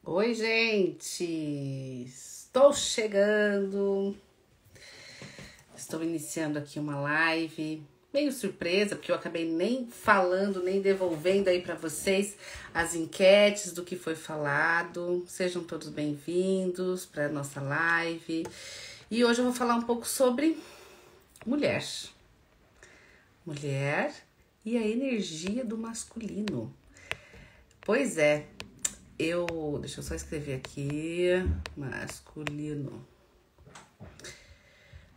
Oi, gente! Estou chegando. Estou iniciando aqui uma live. Meio surpresa, porque eu acabei nem falando, nem devolvendo aí para vocês as enquetes do que foi falado. Sejam todos bem-vindos para nossa live. E hoje eu vou falar um pouco sobre mulher. Mulher e a energia do masculino. Pois é. Deixa eu só escrever aqui, masculino.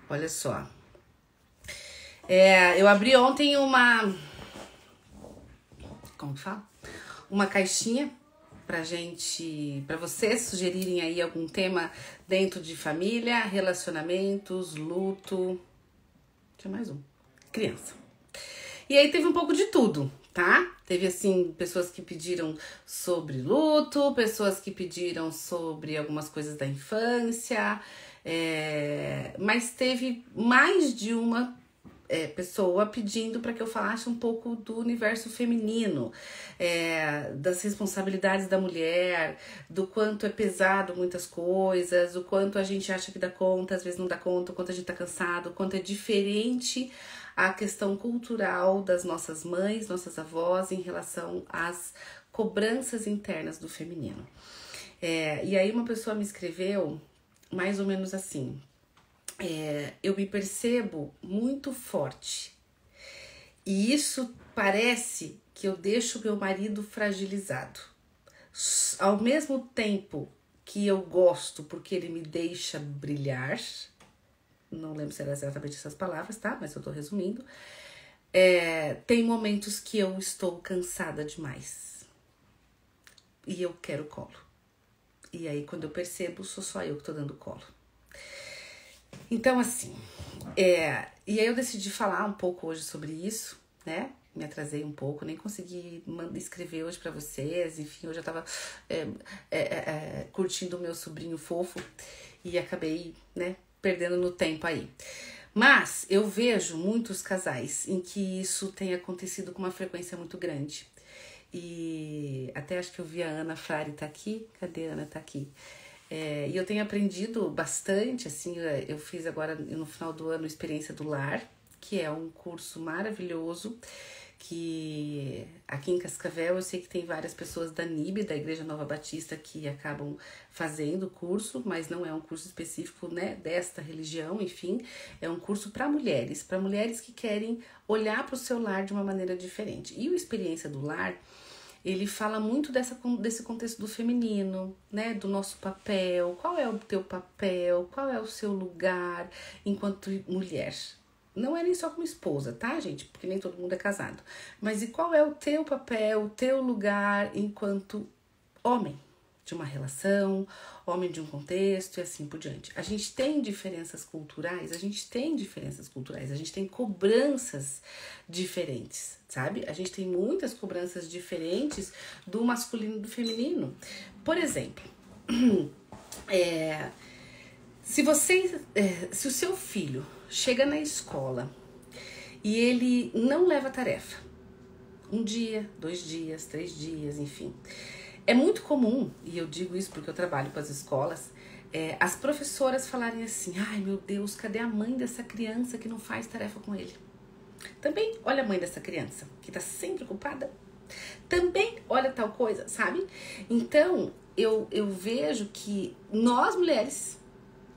Olha só. Eu abri ontem como que fala? Uma caixinha pra vocês sugerirem aí algum tema dentro de família, relacionamentos, luto. Tinha mais um. Criança. E aí teve um pouco de tudo, tá? Teve, assim, pessoas que pediram sobre luto, pessoas que pediram sobre algumas coisas da infância, mas teve mais de uma pessoa pedindo para que eu falasse um pouco do universo feminino, das responsabilidades da mulher, do quanto é pesado muitas coisas, o quanto a gente acha que dá conta, às vezes não dá conta, o quanto a gente tá cansado, o quanto é diferente a questão cultural das nossas mães, nossas avós em relação às cobranças internas do feminino. E aí uma pessoa me escreveu mais ou menos assim: eu me percebo muito forte e isso parece que eu deixo meu marido fragilizado. Ao mesmo tempo que eu gosto porque ele me deixa brilhar, não lembro se era exatamente essas palavras, tá? Mas eu tô resumindo. Tem momentos que eu estou cansada demais e eu quero colo. E aí, quando eu percebo, sou só eu que tô dando colo. Então, assim, e aí eu decidi falar um pouco hoje sobre isso, né? Me atrasei um pouco, nem consegui escrever hoje pra vocês. Enfim, hoje eu tava curtindo o meu sobrinho fofo e acabei, né, perdendo no tempo aí. Mas eu vejo muitos casais em que isso tem acontecido com uma frequência muito grande. E até acho que eu vi a Ana Frari tá aqui. Cadê a Ana? Tá aqui. E eu tenho aprendido bastante, assim, eu fiz agora no final do ano Experiência do Lar, que é um curso maravilhoso, que aqui em Cascavel eu sei que tem várias pessoas da NIB, da Igreja Nova Batista, que acabam fazendo o curso, mas não é um curso específico, né, desta religião, enfim, é um curso para mulheres que querem olhar para o seu lar de uma maneira diferente. E o Experiência do Lar, ele fala muito desse contexto do feminino, né? Do nosso papel. Qual é o teu papel? Qual é o seu lugar enquanto mulher? Não é nem só como esposa, tá, gente? Porque nem todo mundo é casado. Mas e qual é o teu papel, o teu lugar enquanto homem de uma relação, homem de um contexto e assim por diante. A gente tem diferenças culturais, a gente tem cobranças diferentes, sabe? A gente tem muitas cobranças diferentes do masculino e do feminino. Por exemplo, se o seu filho chega na escola e ele não leva tarefa, 1 dia, 2 dias, 3 dias, enfim, é muito comum, e eu digo isso porque eu trabalho com as escolas, as professoras falarem assim: ai meu Deus, cadê a mãe dessa criança que não faz tarefa com ele? Também olha a mãe dessa criança, que tá sempre ocupada. Também olha tal coisa, sabe? Então, eu vejo que nós mulheres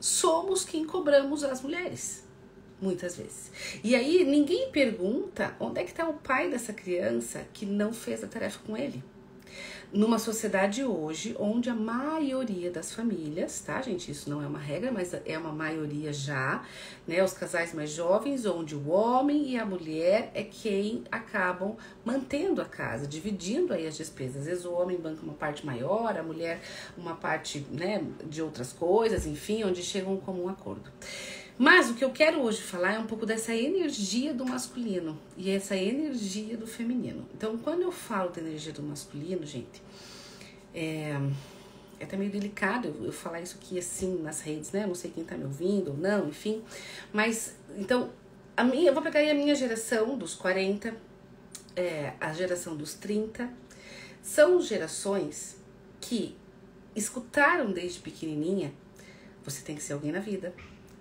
somos quem cobramos as mulheres, muitas vezes. E aí, ninguém pergunta onde é que tá o pai dessa criança que não fez a tarefa com ele. Numa sociedade hoje, onde a maioria das famílias, tá, gente? Isso não é uma regra, mas é uma maioria já, né? Os casais mais jovens, onde o homem e a mulher é quem acabam mantendo a casa, dividindo aí as despesas. Às vezes o homem banca uma parte maior, a mulher uma parte, né, de outras coisas, enfim, onde chegam a um comum acordo. Mas o que eu quero hoje falar é um pouco dessa energia do masculino e essa energia do feminino. Então, quando eu falo da energia do masculino, gente, é até meio delicado eu falar isso aqui assim nas redes, né? Eu não sei quem tá me ouvindo ou não, enfim. Mas, então, eu vou pegar aí a minha geração dos 40, a geração dos 30. São gerações que escutaram desde pequenininha: você tem que ser alguém na vida,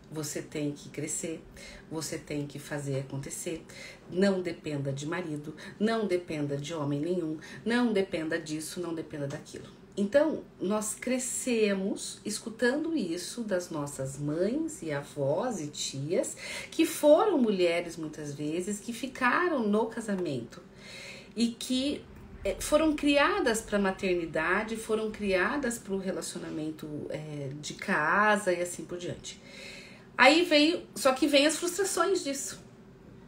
você tem que crescer, você tem que fazer acontecer, não dependa de marido, não dependa de homem nenhum, não dependa disso, não dependa daquilo. Então, nós crescemos escutando isso das nossas mães e avós e tias, que foram mulheres muitas vezes, que ficaram no casamento e que foram criadas para a maternidade, foram criadas para o relacionamento de casa e assim por diante. Aí só que vem as frustrações disso,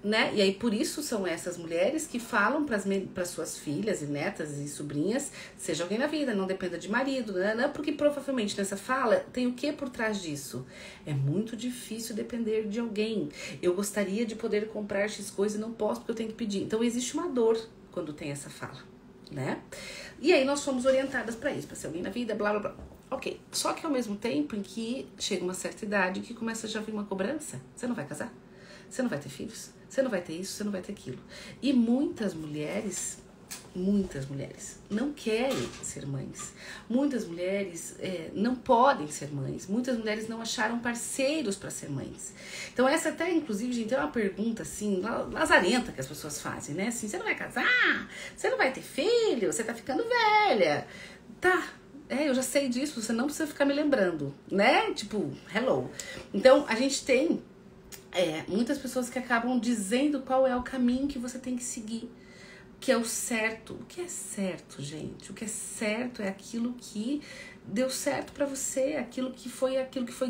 né? E aí por isso são essas mulheres que falam para suas filhas e netas e sobrinhas: seja alguém na vida, não dependa de marido, né? Porque provavelmente nessa fala tem o que por trás disso? É muito difícil depender de alguém. Eu gostaria de poder comprar X coisa e não posso porque eu tenho que pedir. Então existe uma dor quando tem essa fala, né? E aí nós fomos orientadas para isso, para ser alguém na vida, blá blá blá. Ok, só que ao mesmo tempo em que chega uma certa idade que começa a já vir uma cobrança: você não vai casar, você não vai ter filhos, você não vai ter isso, você não vai ter aquilo. E muitas mulheres não querem ser mães, muitas mulheres não podem ser mães, muitas mulheres não acharam parceiros para ser mães. Então essa até, inclusive, gente, é uma pergunta assim, lazarenta que as pessoas fazem, né? Assim: você não vai casar, você não vai ter filho, você tá ficando velha. Tá. Eu já sei disso, você não precisa ficar me lembrando, né? Tipo, hello. Então, a gente tem muitas pessoas que acabam dizendo qual é o caminho que você tem que seguir, que é o certo. O que é certo, gente? O que é certo é aquilo que deu certo pra você, aquilo que foi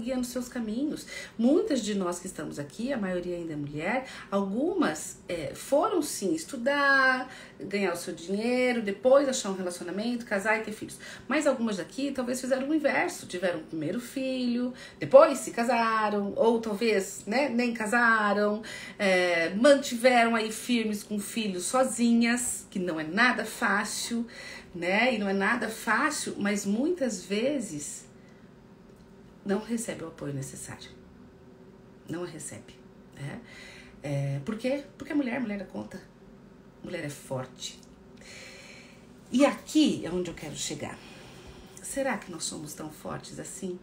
guiando seus caminhos. Muitas de nós que estamos aqui, a maioria ainda é mulher, algumas foram sim estudar, ganhar o seu dinheiro, depois achar um relacionamento, casar e ter filhos. Mas algumas daqui talvez fizeram o inverso, tiveram o primeiro filho, depois se casaram, ou talvez nem casaram, mantiveram aí firmes com filhos sozinhas, que não é nada fácil, né? E não é nada fácil, mas muitas vezes não recebe o apoio necessário. Não a recebe, né? Por quê? Porque a mulher dá conta. Mulher é forte. E aqui é onde eu quero chegar. Será que nós somos tão fortes assim?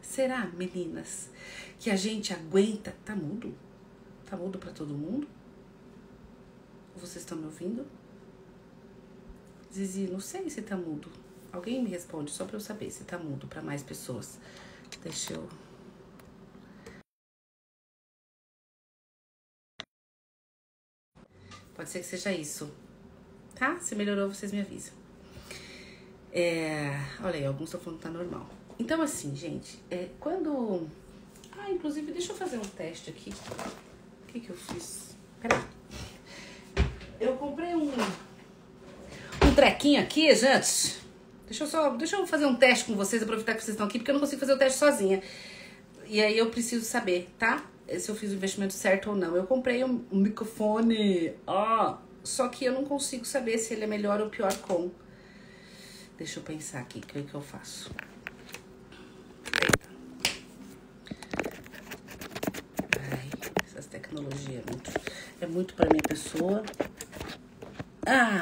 Será, meninas, que a gente aguenta? Tá mudo? Tá mudo pra todo mundo? Vocês estão me ouvindo? Zizi, não sei se tá mudo. Alguém me responde só pra eu saber se tá mudo pra mais pessoas. Deixa eu... Pode ser que seja isso, tá? Se melhorou, vocês me avisam. Olha aí, alguns estão falando que tá normal. Então, assim, gente, quando... inclusive, deixa eu fazer um teste aqui. O que eu fiz? Peraí. Eu comprei um trequinho aqui, gente. Deixa eu fazer um teste com vocês, aproveitar que vocês estão aqui, porque eu não consigo fazer o teste sozinha. E aí eu preciso saber, tá? Se eu fiz o investimento certo ou não. Eu comprei um microfone, só que eu não consigo saber se ele é melhor ou pior com. Deixa eu pensar aqui, o que eu faço. Essas tecnologias é muito pra minha pessoa.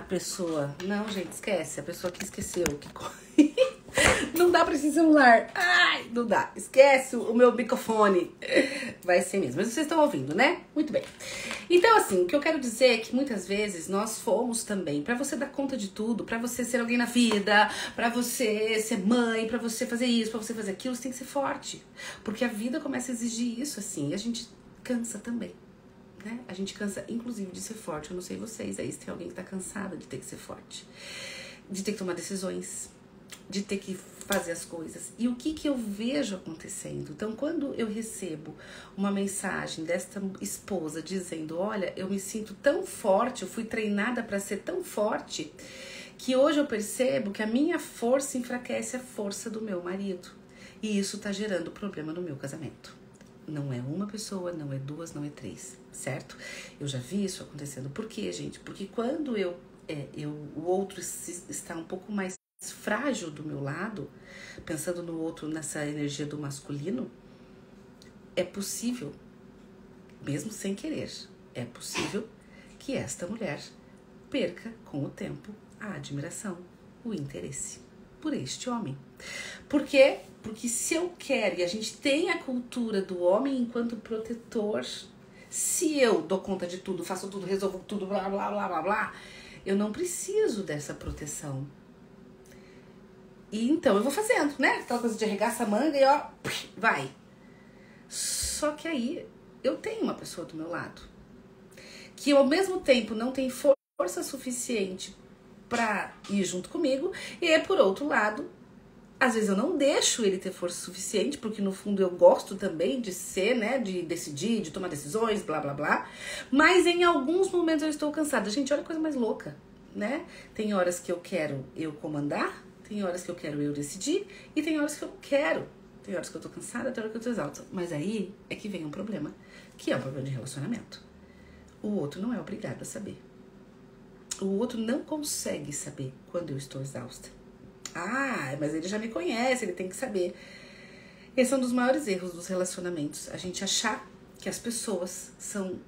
Pessoa. Não, gente, esquece. A pessoa que esqueceu. Não dá pra esse celular. Não dá. Esquece o meu microfone. Vai ser mesmo. Mas vocês estão ouvindo, né? Muito bem. Então, assim, o que eu quero dizer é que muitas vezes nós fomos também, pra você dar conta de tudo, pra você ser alguém na vida, pra você ser mãe, pra você fazer isso, pra você fazer aquilo, você tem que ser forte. Porque a vida começa a exigir isso, assim, e a gente cansa também. Né? A gente cansa, inclusive, de ser forte. Eu não sei vocês, aí se tem alguém que tá cansada de ter que ser forte, de ter que tomar decisões, de ter que fazer as coisas. E o que eu vejo acontecendo? Então, quando eu recebo uma mensagem desta esposa dizendo: olha, eu me sinto tão forte, eu fui treinada para ser tão forte, que hoje eu percebo que a minha força enfraquece a força do meu marido. E isso tá gerando problema no meu casamento. Não é uma pessoa, não é duas, não é três, certo? Eu já vi isso acontecendo. Por quê, gente? Porque quando o outro está um pouco mais frágil do meu lado, pensando no outro nessa energia do masculino, é possível, mesmo sem querer, é possível que esta mulher perca com o tempo a admiração, o interesse. por este homem. Por quê? Porque se eu quero, e a gente tem a cultura do homem enquanto protetor, se eu dou conta de tudo, faço tudo, resolvo tudo, blá, blá, blá, blá, blá, eu não preciso dessa proteção. E então eu vou fazendo, né? Aquela coisa de arregaça a manga e ó, vai. Só que aí eu tenho uma pessoa do meu lado que ao mesmo tempo não tem força suficiente pra ir junto comigo, e por outro lado, às vezes eu não deixo ele ter força suficiente, porque no fundo eu gosto também de ser, né, de decidir, de tomar decisões, blá, blá, blá. Mas em alguns momentos eu estou cansada. Gente, olha a coisa mais louca, né? Tem horas que eu quero eu comandar, tem horas que eu quero eu decidir, e tem horas que eu não quero. Tem horas que eu tô cansada, tem horas que eu tô exausta. Mas aí é que vem um problema, que é um problema de relacionamento. O outro não é obrigado a saber. O outro não consegue saber quando eu estou exausta. Ah, mas ele já me conhece, ele tem que saber. Esse é um dos maiores erros dos relacionamentos. A gente achar que as pessoas são,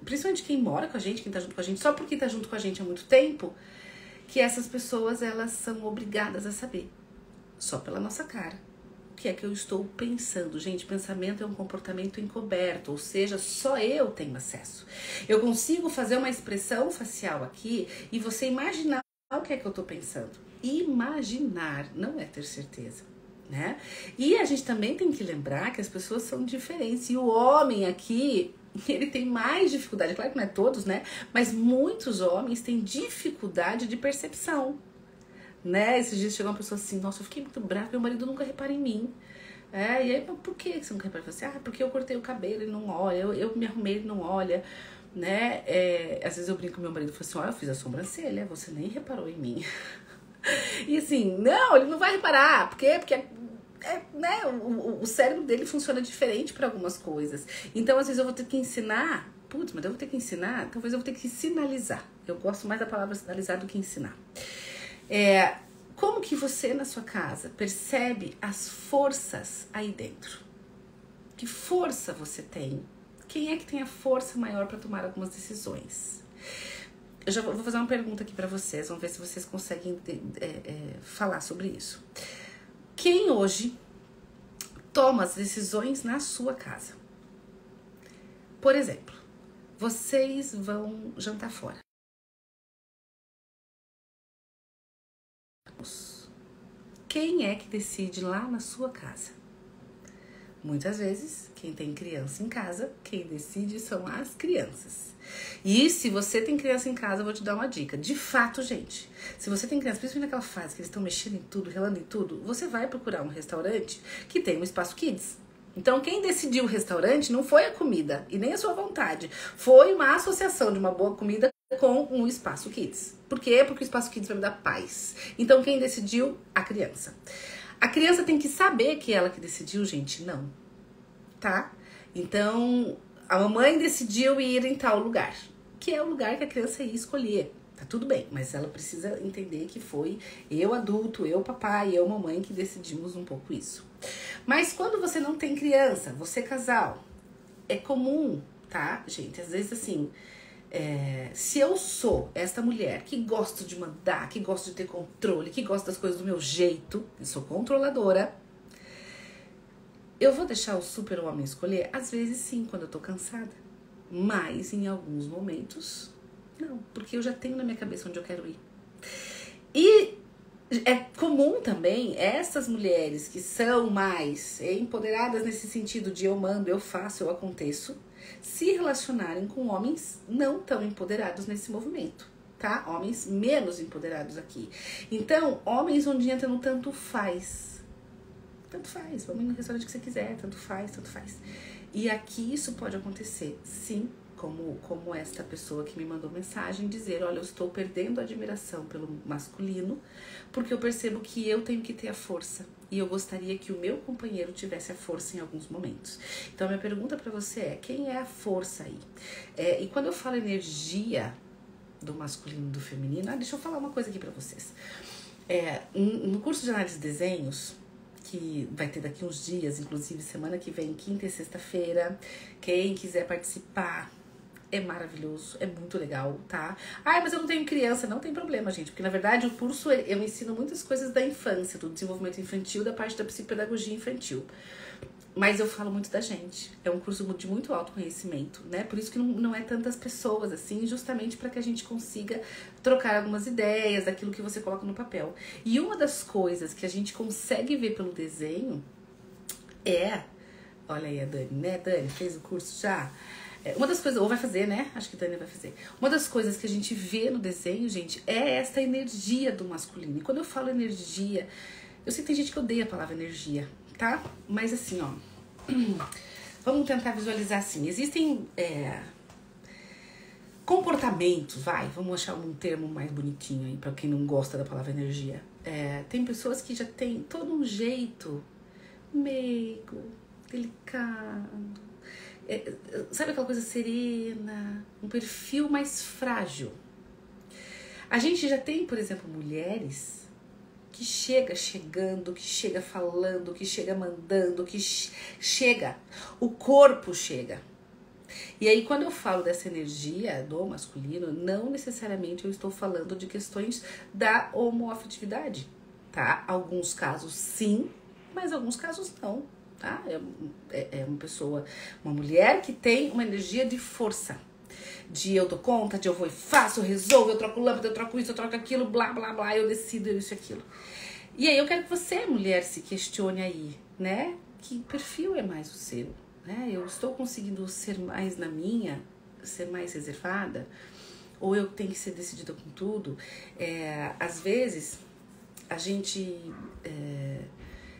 principalmente quem mora com a gente, quem tá junto com a gente, só porque tá junto com a gente há muito tempo, que essas pessoas, elas são obrigadas a saber. Só pela nossa cara. O que é que eu estou pensando? Gente, pensamento é um comportamento encoberto, ou seja, só eu tenho acesso. Eu consigo fazer uma expressão facial aqui e você imaginar o que é que eu tô pensando. Imaginar, não é ter certeza, né? E a gente também tem que lembrar que as pessoas são diferentes. E o homem aqui, ele tem mais dificuldade, claro que não é todos, né? Mas muitos homens têm dificuldade de percepção, né? Esses dias chegou uma pessoa assim, nossa, eu fiquei muito brava, meu marido nunca repara em mim. E aí, por que você nunca repara? Eu falei assim, porque eu cortei o cabelo, ele não olha, eu me arrumei, ele não olha, né? Às vezes eu brinco com meu marido e falo assim, olha, eu fiz a sobrancelha, você nem reparou em mim. E assim, não, ele não vai reparar. Por quê? Porque né, o cérebro dele funciona diferente para algumas coisas. Então, às vezes, eu vou ter que ensinar. Putz, mas eu vou ter que ensinar? Talvez eu vou ter que sinalizar. Eu gosto mais da palavra sinalizar do que ensinar. Como que você, na sua casa, percebe as forças aí dentro? Que força você tem? Quem é que tem a força maior para tomar algumas decisões? Eu já vou fazer uma pergunta aqui pra vocês, vamos ver se vocês conseguem falar sobre isso. Quem hoje toma as decisões na sua casa? Por exemplo, vocês vão jantar fora. Quem é que decide lá na sua casa? Muitas vezes, quem tem criança em casa, quem decide são as crianças. E se você tem criança em casa, eu vou te dar uma dica. De fato, gente, se você tem criança, principalmente naquela fase que eles estão mexendo em tudo, relando em tudo, você vai procurar um restaurante que tem um espaço kids. Então, quem decidiu o restaurante não foi a comida e nem a sua vontade. Foi uma associação de uma boa comida com um espaço kids. Por quê? Porque o espaço kids vai me dar paz. Então, quem decidiu? A criança. A criança tem que saber que ela que decidiu, gente, não. Tá? Então, a mamãe decidiu ir em tal lugar, que é o lugar que a criança ia escolher. Tá tudo bem, mas ela precisa entender que foi eu adulto, eu papai, eu mamãe que decidimos um pouco isso. Mas quando você não tem criança, você casal, é comum, tá, gente? Às vezes assim, se eu sou esta mulher que gosta de mandar, que gosta de ter controle, que gosta das coisas do meu jeito, eu sou controladora, eu vou deixar o super-homem escolher? Às vezes sim, quando eu tô cansada. Mas em alguns momentos, não. Porque eu já tenho na minha cabeça onde eu quero ir. E é comum também essas mulheres que são mais empoderadas nesse sentido de eu mando, eu faço, eu aconteço, se relacionarem com homens não tão empoderados nesse movimento, tá? Homens menos empoderados aqui. Então, homens onde entra no tanto faz. Tanto faz, vamos ir no restaurante que você quiser, tanto faz, tanto faz. E aqui isso pode acontecer, sim, como esta pessoa que me mandou mensagem, dizer, olha, eu estou perdendo a admiração pelo masculino, porque eu percebo que eu tenho que ter a força, e eu gostaria que o meu companheiro tivesse a força em alguns momentos. Então, a minha pergunta pra você é, quem é a força aí? E quando eu falo energia do masculino e do feminino, deixa eu falar uma coisa aqui pra vocês. No curso de análise de desenhos, que vai ter daqui uns dias, inclusive semana que vem, quinta e sexta-feira. Quem quiser participar, é maravilhoso, é muito legal, tá? Ai, mas eu não tenho criança. Não tem problema, gente, porque na verdade o curso eu ensino muitas coisas da infância, do desenvolvimento infantil, da parte da psicopedagogia infantil. Mas eu falo muito da gente. É um curso de muito autoconhecimento, né? Por isso que não é tantas pessoas, assim, justamente para que a gente consiga trocar algumas ideias daquilo que você coloca no papel. E uma das coisas que a gente consegue ver pelo desenho é... Olha aí a Dani, né? Dani, fez o curso já? Uma das coisas... Ou vai fazer, né? Acho que a Dani vai fazer. Uma das coisas que a gente vê no desenho, gente, é essa energia do masculino. E quando eu falo energia... Eu sei que tem gente que odeia a palavra energia, tá? Mas assim, ó, vamos tentar visualizar assim. Existem comportamentos, vamos achar um termo mais bonitinho aí pra quem não gosta da palavra energia. Tem pessoas que já têm todo um jeito meigo, delicado, sabe aquela coisa serena, um perfil mais frágil. A gente já tem, por exemplo, mulheres que chega chegando, que chega falando, que chega mandando, que chega, o corpo chega. E aí quando eu falo dessa energia do masculino, não necessariamente eu estou falando de questões da homoafetividade, tá? Alguns casos sim, mas alguns casos não, tá? É uma pessoa, uma mulher que tem uma energia de força. De eu dou conta, de eu vou e faço, eu resolvo, eu troco lâmpada, eu troco isso, eu troco aquilo, blá, blá, blá, eu decido isso e aquilo. E aí eu quero que você, mulher, se questione aí, né? Que perfil é mais o seu, né? Eu estou conseguindo ser mais na minha, ser mais reservada? Ou eu tenho que ser decidida com tudo? Às vezes, a gente...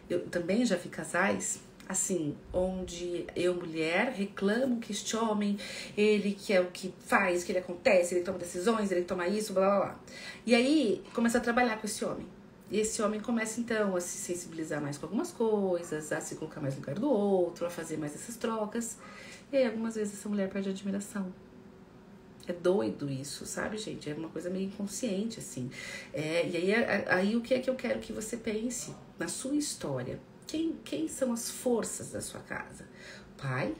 eu também já vi casais... Assim, onde eu, mulher, reclamo que este homem, ele que é o que faz, que ele acontece, ele toma decisões, ele toma isso, blá, blá, blá. E aí, começa a trabalhar com esse homem. E esse homem começa, então, a se sensibilizar mais com algumas coisas, a se colocar mais no lugar do outro, a fazer mais essas trocas. E aí, algumas vezes, essa mulher perde a admiração. É doido isso, sabe, gente? É uma coisa meio inconsciente, assim. E aí, o que é que eu quero que você pense na sua história? Quem são as forças da sua casa? Pai,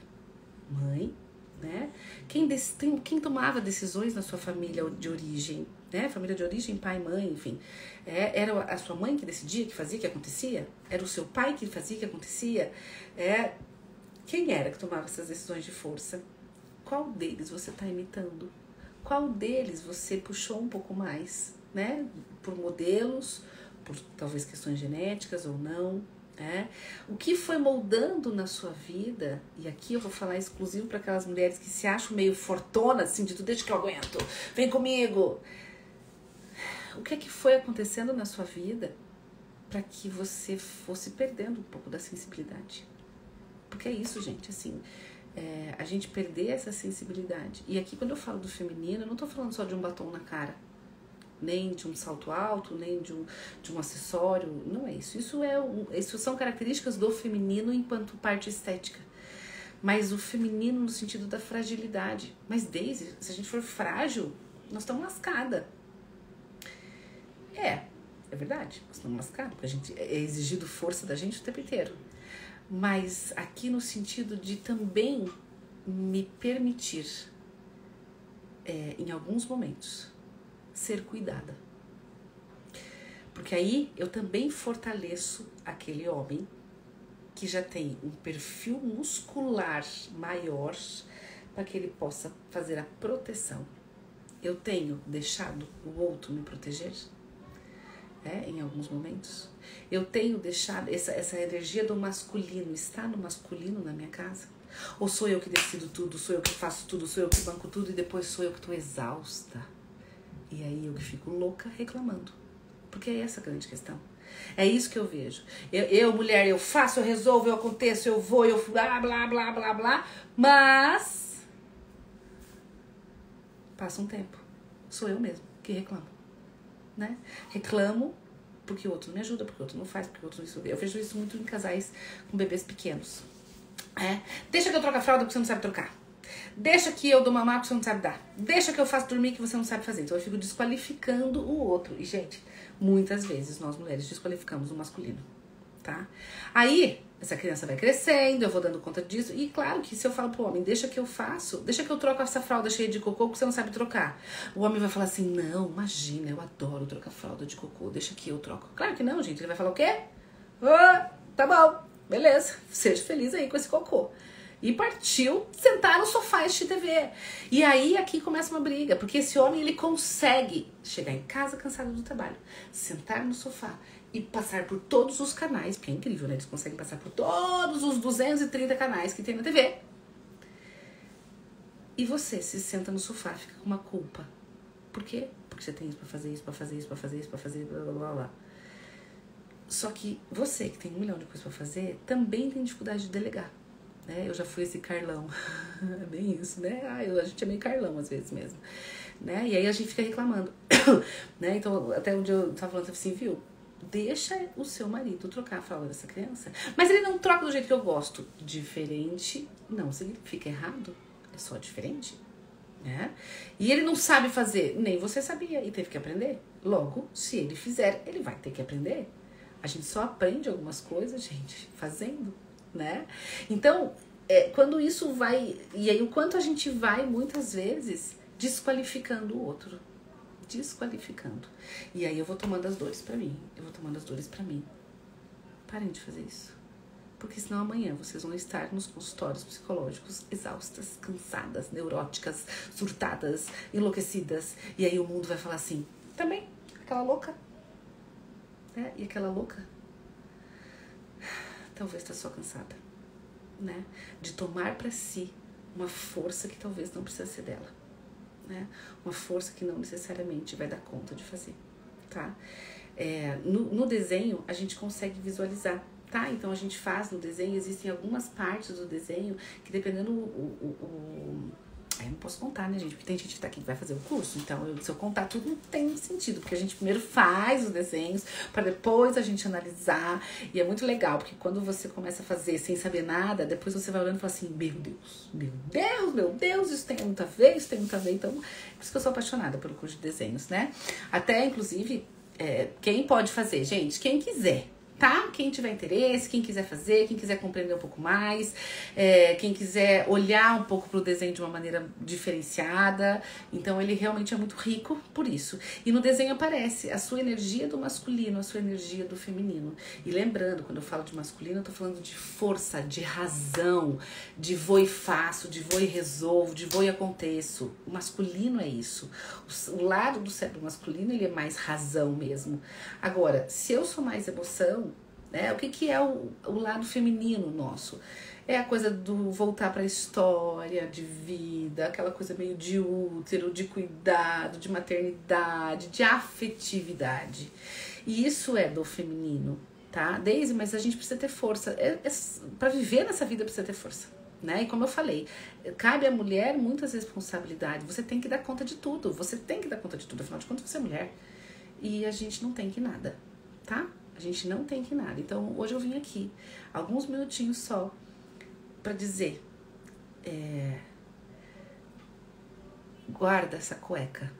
mãe, né? Quem tomava decisões na sua família de origem, né? Família de origem, pai, mãe, enfim. Era a sua mãe que decidia, que fazia, que acontecia? Era o seu pai que fazia, que acontecia? Quem era que tomava essas decisões de força? Qual deles você está imitando? Qual deles você puxou um pouco mais, né? Por modelos, por talvez questões genéticas ou não. O que foi moldando na sua vida, e aqui eu vou falar exclusivo para aquelas mulheres que se acham meio fortona, assim, de tudo, deixa que eu aguento, vem comigo. O que é que foi acontecendo na sua vida para que você fosse perdendo um pouco da sensibilidade? Porque é isso, gente, assim, a gente perder essa sensibilidade. E aqui quando eu falo do feminino, eu não tô falando só de um batom na cara, nem de um salto alto, nem de um acessório, não é isso. Isso são características do feminino enquanto parte estética. Mas o feminino no sentido da fragilidade. Mas Daisy, se a gente for frágil, nós estamos lascada. É verdade, nós estamos lascados, porque a gente é exigido força da gente o tempo inteiro. Mas aqui no sentido de também me permitir, em alguns momentos, ser cuidada. Porque aí eu também fortaleço aquele homem que já tem um perfil muscular maior para que ele possa fazer a proteção. Eu tenho deixado o outro me proteger, em alguns momentos. Eu tenho deixado essa energia do masculino, está no masculino na minha casa? Ou sou eu que decido tudo, sou eu que faço tudo, sou eu que banco tudo e depois sou eu que estou exausta? E aí eu que fico louca reclamando. Porque é essa a grande questão. É isso que eu vejo. Eu, mulher, eu faço, eu resolvo, eu aconteço, eu vou, eu blá, blá, blá, blá, blá. Mas passa um tempo. Sou eu mesmo que reclamo. Né? Reclamo porque o outro não me ajuda, porque o outro não faz, porque o outro isso. Eu vejo isso muito em casais com bebês pequenos. Deixa que eu troque a fralda porque você não sabe trocar. Deixa que eu dou mamar porque você não sabe dar. Deixa que eu faço dormir que você não sabe fazer. Então eu fico desqualificando o outro. E, gente, muitas vezes nós mulheres desqualificamos o masculino. tá? Aí, essa criança vai crescendo, eu vou dando conta disso. E claro que se eu falo pro homem, deixa que eu faço, deixa que eu troco essa fralda cheia de cocô que você não sabe trocar. O homem vai falar assim, não, imagina, eu adoro trocar fralda de cocô, deixa que eu troco. Claro que não, gente. Ele vai falar o quê? Ah, tá bom, beleza, seja feliz aí com esse cocô. E partiu sentar no sofá e assistir TV. E aí aqui começa uma briga, porque esse homem ele consegue chegar em casa cansado do trabalho, sentar no sofá e passar por todos os canais, porque é incrível, né? Eles conseguem passar por todos os 230 canais que tem na TV. E você se senta no sofá, fica com uma culpa. Por quê? Porque você tem isso pra fazer, isso pra fazer, isso pra fazer, isso pra fazer, blá blá blá blá. Só que você que tem 1 milhão de coisas pra fazer, também tem dificuldade de delegar. Né? Eu já fui esse Carlão. É bem isso, né? A gente é meio Carlão às vezes mesmo. Né? E aí a gente fica reclamando. Né? Então, até um dia eu tava falando assim, viu? Deixa o seu marido trocar a fralda dessa criança. Mas ele não troca do jeito que eu gosto. Diferente não significa errado. É só diferente. Né? E ele não sabe fazer. Nem você sabia e teve que aprender. Logo, se ele fizer, ele vai ter que aprender. A gente só aprende algumas coisas, gente, fazendo. Né? Então, quando isso vai... E aí, o quanto a gente vai, muitas vezes, desqualificando o outro. Desqualificando. E aí, eu vou tomando as dores pra mim. Parem de fazer isso. Porque senão amanhã vocês vão estar nos consultórios psicológicos exaustas, cansadas, neuróticas, surtadas, enlouquecidas. E aí, o mundo vai falar assim, também, aquela louca. Né? E aquela louca... talvez está só cansada, né? De tomar para si uma força que talvez não precisa ser dela, né? Uma força que não necessariamente vai dar conta de fazer, tá? No desenho a gente consegue visualizar, tá? Então a gente faz no desenho, existem algumas partes do desenho que dependendo eu não posso contar, né, gente? Porque tem gente que tá aqui que vai fazer o curso. Então, se eu contar tudo, não tem sentido. Porque a gente primeiro faz os desenhos para depois a gente analisar. E é muito legal, porque quando você começa a fazer sem saber nada, depois você vai olhando e fala assim, meu Deus, isso tem muito a ver, isso tem muito a ver. Então, por isso que eu sou apaixonada pelo curso de desenhos, né? Até, inclusive, quem pode fazer? Gente, quem quiser. Tá? Quem tiver interesse, quem quiser fazer, quem quiser compreender um pouco mais, quem quiser olhar um pouco pro desenho de uma maneira diferenciada. Então ele realmente é muito rico por isso. E no desenho aparece a sua energia do masculino, a sua energia do feminino. E lembrando, quando eu falo de masculino, eu tô falando de força, de razão, de vou e faço, de vou e resolvo, de vou e aconteço. O masculino é isso. O lado do cérebro masculino, ele é mais razão mesmo. Agora, se eu sou mais emoção, né? O que é o lado feminino nosso? É a coisa do voltar para a história de vida, aquela coisa meio de útero, de cuidado, de maternidade, de afetividade. E isso é do feminino, tá? Daisy, mas a gente precisa ter força. Para viver nessa vida precisa ter força. Né? E como eu falei, cabe à mulher muitas responsabilidades. Você tem que dar conta de tudo. Afinal de contas, você é mulher. E a gente não tem que nada, tá? A gente não tem que nada. Então, hoje eu vim aqui, alguns minutinhos só, pra dizer, guarda essa cueca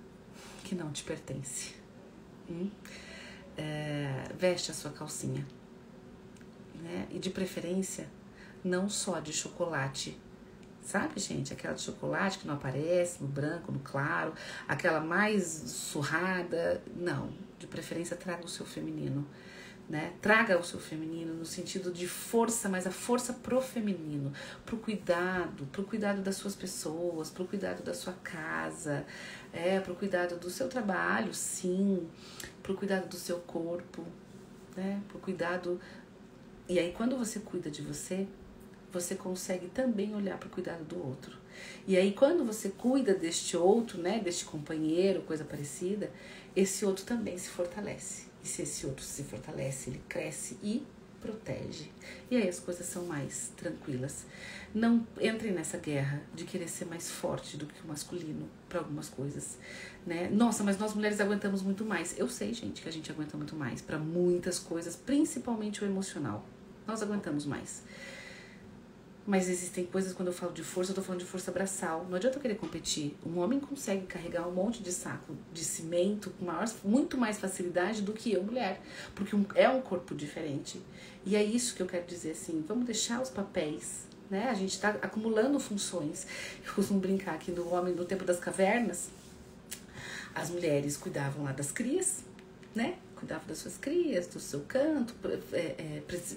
que não te pertence. Veste a sua calcinha. Né? E de preferência, não só de chocolate. Sabe, gente? Aquela de chocolate que não aparece no branco, no claro. Aquela mais surrada. Não. De preferência, traga o seu feminino. Né? Traga o seu feminino no sentido de força, mas a força pro feminino, pro cuidado das suas pessoas, pro cuidado da sua casa, pro cuidado do seu trabalho, sim, pro cuidado do seu corpo, né? Pro cuidado. E aí, quando você cuida de você, você consegue também olhar pro cuidado do outro. E aí, quando você cuida deste outro, né, deste companheiro, coisa parecida, esse outro também se fortalece. E se esse outro se fortalece, ele cresce e protege. E aí as coisas são mais tranquilas. Não entrem nessa guerra de querer ser mais forte do que o masculino para algumas coisas, né? Nossa, mas nós mulheres aguentamos muito mais. Eu sei, gente, que a gente aguenta muito mais para muitas coisas, principalmente o emocional. Nós aguentamos mais. Mas existem coisas, quando eu falo de força, eu tô falando de força braçal. Não adianta eu querer competir. Um homem consegue carregar um monte de saco de cimento com muito mais facilidade do que eu, mulher. Porque é um corpo diferente. E é isso que eu quero dizer, assim, vamos deixar os papéis, né? A gente tá acumulando funções. Eu costumo brincar aqui no homem do tempo das cavernas. As mulheres cuidavam lá das crias, né? Cuidava das suas crias, do seu canto,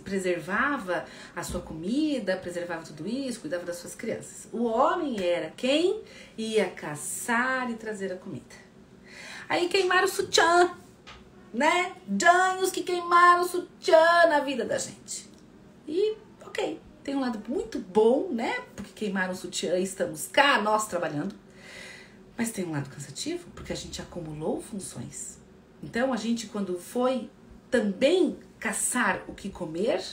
preservava a sua comida, preservava tudo isso, cuidava das suas crianças. O homem era quem ia caçar e trazer a comida. Aí queimaram o sutiã, né? Janhos que queimaram o sutiã na vida da gente. E, ok, tem um lado muito bom, né? Porque queimaram o sutiã e estamos cá, nós trabalhando. Mas tem um lado cansativo, porque a gente acumulou funções. Então, a gente, quando foi também caçar o que comer,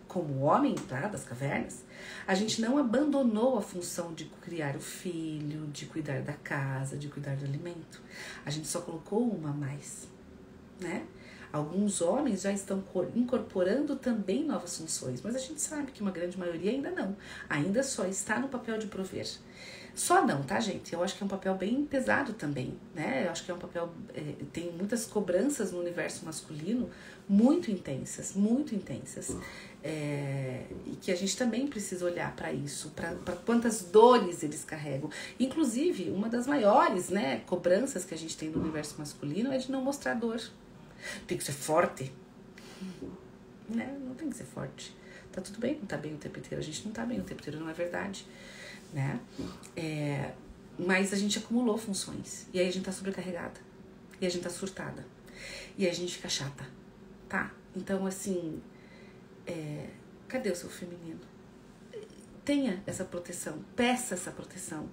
como homem lá das cavernas, a gente não abandonou a função de criar o filho, de cuidar da casa, de cuidar do alimento. A gente só colocou uma a mais, né? Alguns homens já estão incorporando também novas funções, mas a gente sabe que uma grande maioria ainda não. Ainda só está no papel de prover. Só não, tá, gente? Eu acho que é um papel bem pesado também, né? Eu acho que é um papel... tem muitas cobranças no universo masculino muito intensas, muito intensas. E que a gente também precisa olhar para isso, para quantas dores eles carregam. Inclusive, uma das maiores, né, cobranças que a gente tem no universo masculino é de não mostrar dor. Tem que ser forte. Né? Não tem que ser forte. Tá tudo bem, não tá bem o tempo inteiro. A gente não tá bem o tempo inteiro, não é verdade. Né? Mas a gente acumulou funções. E aí a gente tá sobrecarregada. E a gente tá surtada. E aí a gente fica chata. Tá? Então, assim... cadê o seu feminino? Tenha essa proteção. Peça essa proteção.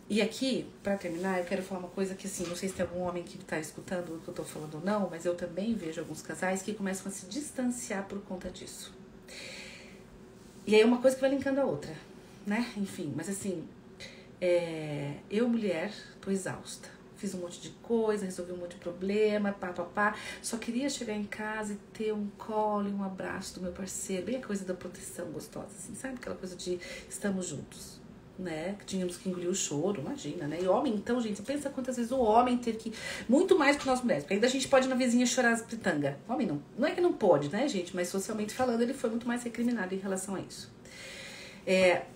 E aqui, pra terminar, eu quero falar uma coisa que, assim, não sei se tem algum homem que tá escutando o que eu tô falando ou não, mas eu também vejo alguns casais que começam a se distanciar por conta disso. E aí uma coisa que vai linkando a outra, né? Enfim, mas assim, eu, mulher, tô exausta. Fiz um monte de coisa, resolvi um monte de problema, Só queria chegar em casa e ter um colo e um abraço do meu parceiro. Bem a coisa da proteção gostosa, assim, sabe? Aquela coisa de estamos juntos, né? Que tínhamos que engolir o choro, imagina, né? E homem, então, gente, pensa quantas vezes o homem teve que... Muito mais que nós mulheres, porque ainda a gente pode ir na vizinha chorar as pitanga. O homem não. Não é que não pode, né, gente? Mas socialmente falando, ele foi muito mais recriminado em relação a isso.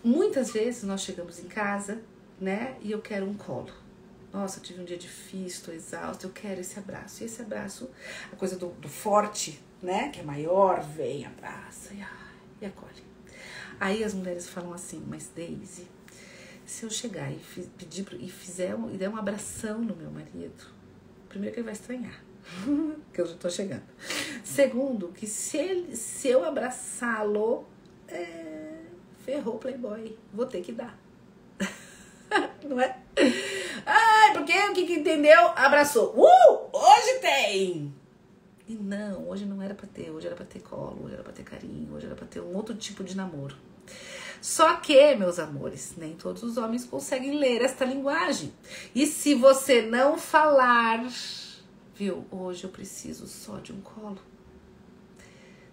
Muitas vezes nós chegamos em casa, né? E eu quero um colo. Nossa, eu tive um dia difícil, tô exausta, eu quero esse abraço. E esse abraço, a coisa do forte, né? Que é maior, vem, abraça e acolhe. Aí as mulheres falam assim, mas Daisy, se eu chegar e pedir e der um abração no meu marido, primeiro que ele vai estranhar, que eu já tô chegando. Segundo, que se eu abraçá-lo, ferrou o playboy, vou ter que dar. Não é? Ai, porque o que entendeu? Abraçou. Hoje tem! E não, hoje não era pra ter. Hoje era pra ter colo, hoje era pra ter carinho, hoje era pra ter um outro tipo de namoro. Só que, meus amores, nem todos os homens conseguem ler esta linguagem. E se você não falar, viu? Hoje eu preciso só de um colo.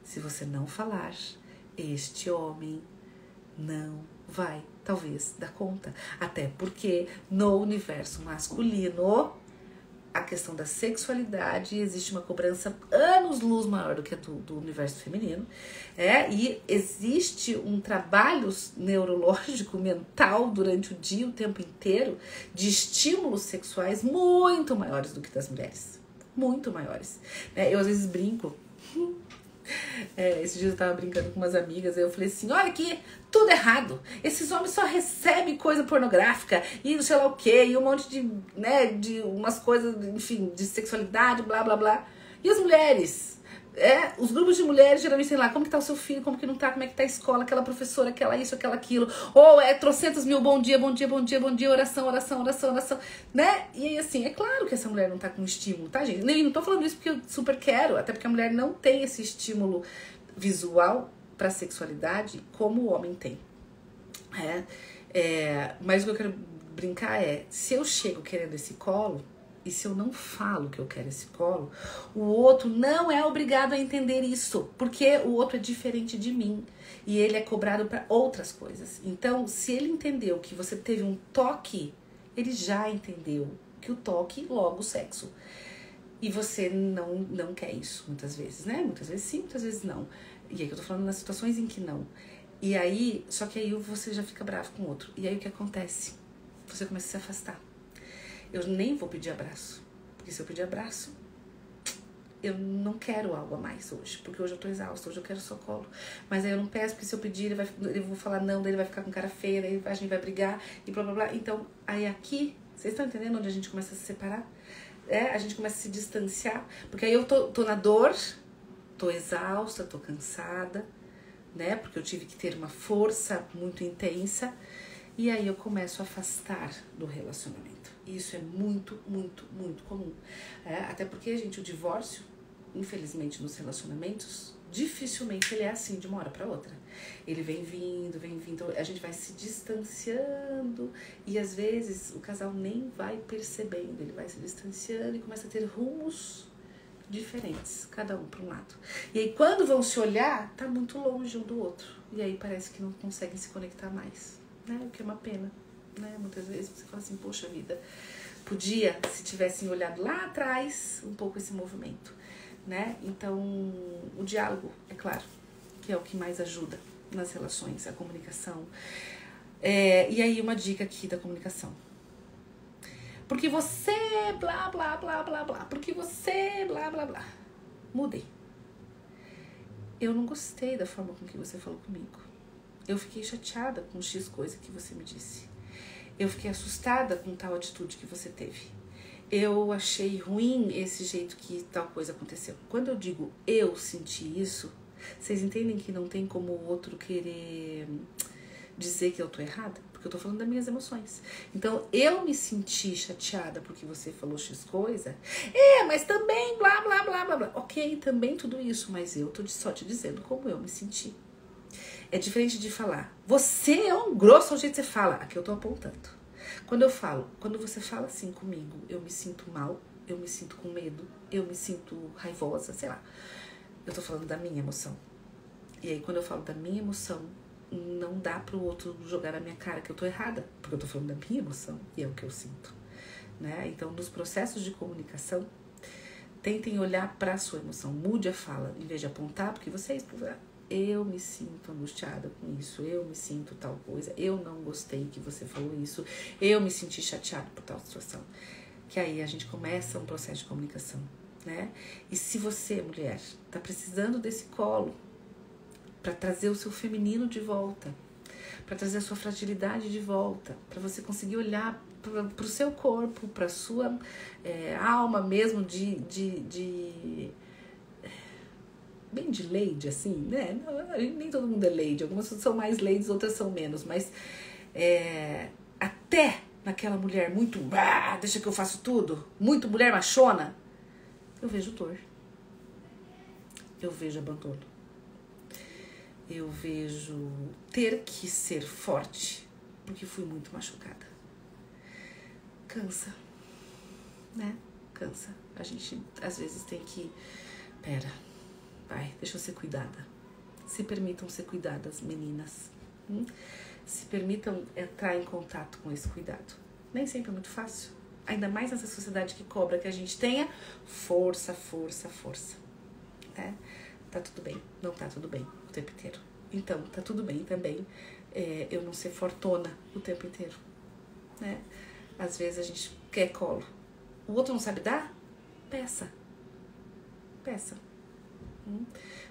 Se você não falar, este homem não vai, talvez, dar conta. Até porque no universo masculino, a questão da sexualidade, existe uma cobrança anos-luz maior do que a do universo feminino. E existe um trabalho neurológico, mental, durante o dia, o tempo inteiro, de estímulos sexuais muito maiores do que das mulheres. Muito maiores. Eu, às vezes, brinco... Esses dias eu tava brincando com umas amigas, aí eu falei assim, olha aqui, tudo errado, esses homens só recebem coisa pornográfica e não sei lá o que, e um monte de, né, de umas coisas, enfim, de sexualidade, blá blá blá. E as mulheres, os grupos de mulheres geralmente tem lá, como que tá o seu filho, como que não tá, como é que tá a escola, aquela professora, aquela isso, aquela aquilo, ou trocentos mil bom dia, oração, né? E aí assim, é claro que essa mulher não tá com estímulo, tá, gente? Nem não tô falando isso porque eu super quero, até porque a mulher não tem esse estímulo visual pra sexualidade como o homem tem. Mas o que eu quero brincar se eu chego querendo esse colo, e se eu não falo que eu quero esse colo, o outro não é obrigado a entender isso, porque o outro é diferente de mim e ele é cobrado para outras coisas. Então, se ele entendeu que você teve um toque, ele já entendeu que o toque, logo o sexo. E você não quer isso, muitas vezes, né? Muitas vezes sim, muitas vezes não. E aí que eu tô falando nas situações em que não. E aí, só que aí você já fica bravo com o outro. E aí o que acontece? Você começa a se afastar. Eu nem vou pedir abraço. Porque se eu pedir abraço, eu não quero algo a mais hoje. Porque hoje eu tô exausta, hoje eu quero só colo. Mas aí eu não peço, porque se eu pedir, eu vou falar não, daí ele vai ficar com cara feia, daí a gente vai brigar e blá blá blá. Então, aí aqui, vocês estão entendendo onde a gente começa a se separar? A gente começa a se distanciar. Porque aí eu tô na dor, tô exausta, tô cansada, né? Porque eu tive que ter uma força muito intensa. E aí eu começo a afastar do relacionamento. Isso é muito, muito, muito comum. Até porque, gente, o divórcio, infelizmente, nos relacionamentos, dificilmente ele é assim de uma hora para outra. Ele vem vindo, a gente vai se distanciando e às vezes o casal nem vai percebendo, ele vai se distanciando e começa a ter rumos diferentes, cada um para um lado. E aí quando vão se olhar, tá muito longe um do outro. E aí parece que não conseguem se conectar mais, né? O que é uma pena, né? Muitas vezes você fala assim, poxa vida, podia, se tivessem olhado lá atrás, um pouco esse movimento, né? Então, o diálogo, é claro, que é o que mais ajuda nas relações, a comunicação. E aí, uma dica aqui da comunicação. Porque você blá, blá, blá, blá, blá. Porque você blá, blá, blá. Mudei. Eu não gostei da forma com que você falou comigo. Eu fiquei chateada com X coisa que você me disse. Eu fiquei assustada com tal atitude que você teve. Eu achei ruim esse jeito que tal coisa aconteceu. Quando eu digo eu senti isso, vocês entendem que não tem como o outro querer dizer que eu tô errada? Porque eu tô falando das minhas emoções. Então, eu me senti chateada porque você falou X coisa. Mas também blá, blá, blá, blá, blá. Ok, também tudo isso, mas eu tô só te dizendo como eu me senti. É diferente de falar, você é um grosso ao jeito que você fala. Aqui eu tô apontando. Quando você fala assim comigo, eu me sinto mal, eu me sinto com medo, eu me sinto raivosa, sei lá. Eu tô falando da minha emoção. E aí, quando eu falo da minha emoção, não dá pro outro jogar na minha cara que eu tô errada, porque eu tô falando da minha emoção e é o que eu sinto, né? Então, nos processos de comunicação, tentem olhar pra sua emoção, mude a fala, em vez de apontar, porque vocês... Eu me sinto angustiada com isso, eu me sinto tal coisa, eu não gostei que você falou isso, eu me senti chateada por tal situação. Que aí a gente começa um processo de comunicação, né? E se você, mulher, tá precisando desse colo para trazer o seu feminino de volta, para trazer a sua fragilidade de volta, para você conseguir olhar para o seu corpo, para sua alma mesmo bem de lady, assim, né? Nem todo mundo é lady, algumas são mais ladies, outras são menos, mas até naquela mulher muito, deixa que eu faço tudo, muito mulher machona, eu vejo dor, eu vejo abandono, eu vejo ter que ser forte, porque fui muito machucada. Cansa, né? Cansa. A gente, às vezes, tem que... Vai, deixa eu ser cuidada. Se permitam ser cuidadas, meninas. Se permitam entrar em contato com esse cuidado. Nem sempre é muito fácil. Ainda mais nessa sociedade que cobra que a gente tenha força, força, força. Tá tudo bem. Não tá tudo bem o tempo inteiro. Então, tá tudo bem também eu não ser fortona o tempo inteiro. Né? Às vezes a gente quer colo. O outro não sabe dar? Peça.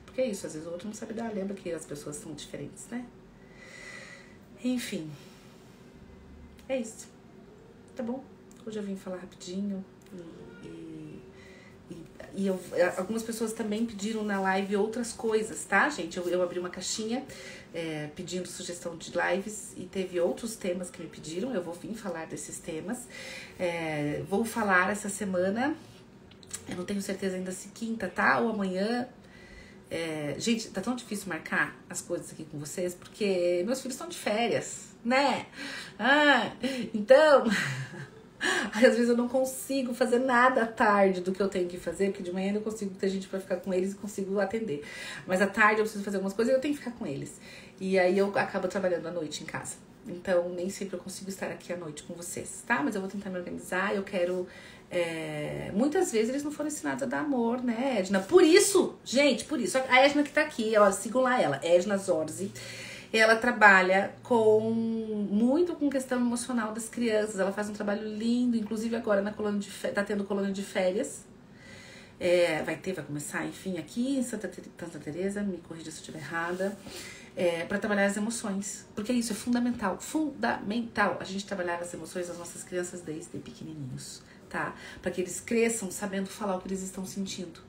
Porque é isso, às vezes o outro não sabe dar. Lembra que as pessoas são diferentes, né? Enfim. É isso. Tá bom? Hoje eu vim falar rapidinho. E algumas pessoas também pediram na live outras coisas, tá, gente? Eu abri uma caixinha pedindo sugestão de lives e teve outros temas que me pediram. Eu vou vir falar desses temas. Vou falar essa semana. Eu não tenho certeza ainda se quinta, tá? Ou amanhã. Gente, tá tão difícil marcar as coisas aqui com vocês, porque meus filhos estão de férias, né? Então, Aí, às vezes eu não consigo fazer nada à tarde do que eu tenho que fazer, porque de manhã eu consigo ter gente pra ficar com eles e consigo atender. Mas à tarde eu preciso fazer algumas coisas e eu tenho que ficar com eles. E aí eu acabo trabalhando à noite em casa. Então nem sempre eu consigo estar aqui à noite com vocês, tá? Mas eu vou tentar me organizar, eu quero... muitas vezes eles não foram ensinados a dar amor, né, Edna? Por isso, gente, por isso. A Edna que tá aqui, ó, sigam lá ela, Edna Zorzi. Ela trabalha muito com questão emocional das crianças. Ela faz um trabalho lindo, inclusive agora na colônia tá tendo colônia de férias. Vai começar, enfim, aqui em Santa Teresa, me corrija se eu estiver errada, para trabalhar as emoções. Porque isso é fundamental, fundamental a gente trabalhar as emoções das nossas crianças desde pequenininhos, tá? Para que eles cresçam sabendo falar o que eles estão sentindo.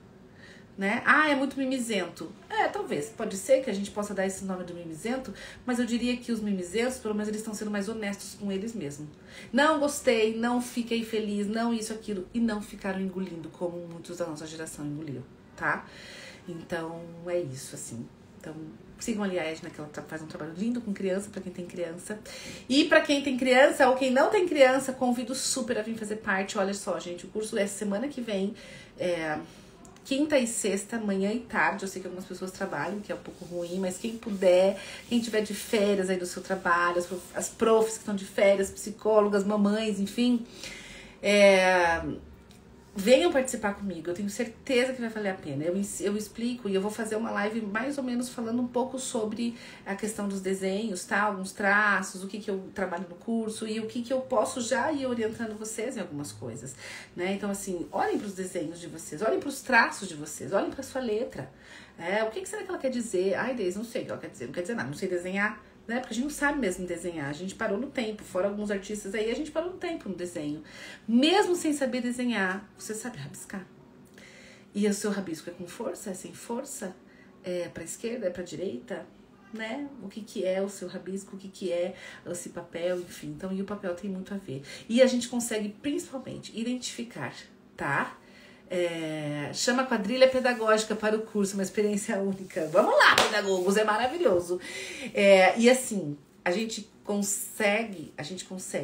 Né? É muito mimizento. Talvez, pode ser que a gente possa dar esse nome do mimizento, mas eu diria que os mimizentos, pelo menos eles estão sendo mais honestos com eles mesmos. Não gostei, não fiquei feliz, não isso, aquilo, e não ficaram engolindo como muitos da nossa geração engoliram, tá? Então, é isso, assim. Então, sigam ali a Edna, que ela faz um trabalho lindo com criança, pra quem tem criança. E pra quem tem criança, ou quem não tem criança, convido super a vir fazer parte. Olha só, gente, o curso é semana que vem, quinta e sexta, manhã e tarde. Eu sei que algumas pessoas trabalham, que é um pouco ruim, mas quem puder, quem tiver de férias aí do seu trabalho, as profs que estão de férias, psicólogas, mamães, enfim, venham participar comigo. Eu tenho certeza que vai valer a pena. Eu explico e eu vou fazer uma live mais ou menos falando um pouco sobre a questão dos desenhos, tá? Alguns traços, o que eu trabalho no curso e o que eu posso já ir orientando vocês em algumas coisas, né? Então, assim, olhem para os desenhos de vocês, olhem para os traços de vocês, olhem para sua letra. O que será que ela quer dizer? Ai, Deus, não sei o que ela quer dizer. Não quer dizer nada, não sei desenhar. Né? Porque a gente não sabe mesmo desenhar, a gente parou no tempo, fora alguns artistas aí, a gente parou no tempo no desenho. Mesmo sem saber desenhar, você sabe rabiscar. E o seu rabisco é com força, é sem força, é pra esquerda, é pra direita, né? O que é o seu rabisco, o que é esse papel, enfim. Então, e o papel tem muito a ver. E a gente consegue, principalmente, identificar, tá? Chama Quadrilha Pedagógica para o curso, uma experiência única. Vamos lá, pedagogos, é maravilhoso. E assim, a gente consegue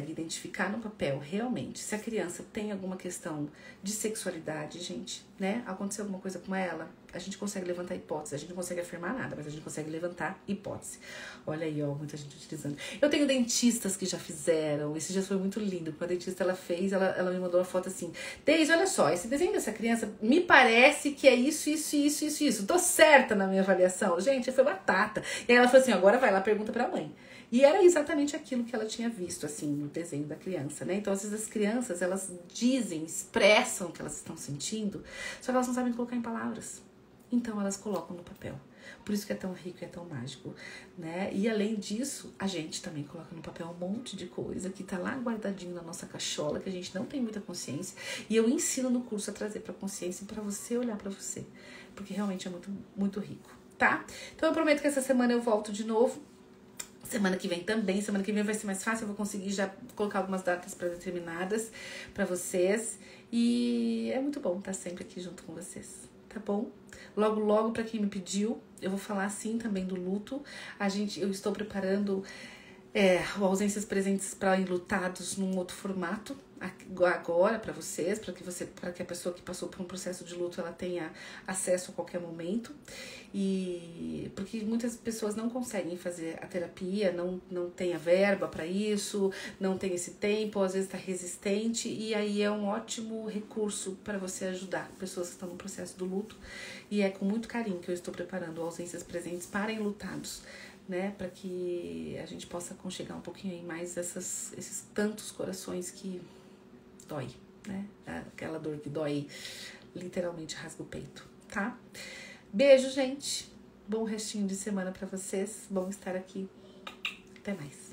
identificar no papel realmente se a criança tem alguma questão de sexualidade, gente, né? Aconteceu alguma coisa com ela, a gente consegue levantar hipótese, a gente não consegue afirmar nada, mas a gente consegue levantar hipótese. Olha aí, ó, muita gente utilizando. Eu tenho dentistas que já fizeram, esse dia foi muito lindo, quando a dentista ela fez, ela me mandou uma foto assim, Deise, olha só, esse desenho dessa criança me parece que é isso. Tô certa na minha avaliação. Gente, foi batata. E aí ela falou assim, agora vai lá, pergunta pra mãe. E era exatamente aquilo que ela tinha visto, assim, no desenho da criança, né? Então, às vezes, as crianças, elas dizem, expressam o que elas estão sentindo, só que elas não sabem colocar em palavras. Então, elas colocam no papel. Por isso que é tão rico e é tão mágico, né? E, além disso, a gente também coloca no papel um monte de coisa que tá lá guardadinho na nossa cachola, que a gente não tem muita consciência. E eu ensino no curso a trazer pra consciência para você olhar pra você. Porque realmente é muito, muito rico, tá? Então, eu prometo que essa semana eu volto de novo. Semana que vem também, semana que vem vai ser mais fácil, eu vou conseguir já colocar algumas datas pré-determinadas pra vocês. E é muito bom estar sempre aqui junto com vocês, tá bom? Logo, logo, pra quem me pediu, eu vou falar assim também do luto. Eu estou preparando ausências presentes para enlutados num outro formato agora para vocês, para que a pessoa que passou por um processo de luto ela tenha acesso a qualquer momento. E porque muitas pessoas não conseguem fazer a terapia, não tem a verba para isso, não tem esse tempo, às vezes está resistente, e aí é um ótimo recurso para você ajudar pessoas que estão no processo do luto. E é com muito carinho que eu estou preparando ausências presentes para enlutados, né, para que a gente possa aconchegar um pouquinho aí mais esses tantos corações que dói, né, aquela dor que dói, literalmente rasga o peito, tá? Beijo, gente, bom restinho de semana para vocês, bom estar aqui, até mais.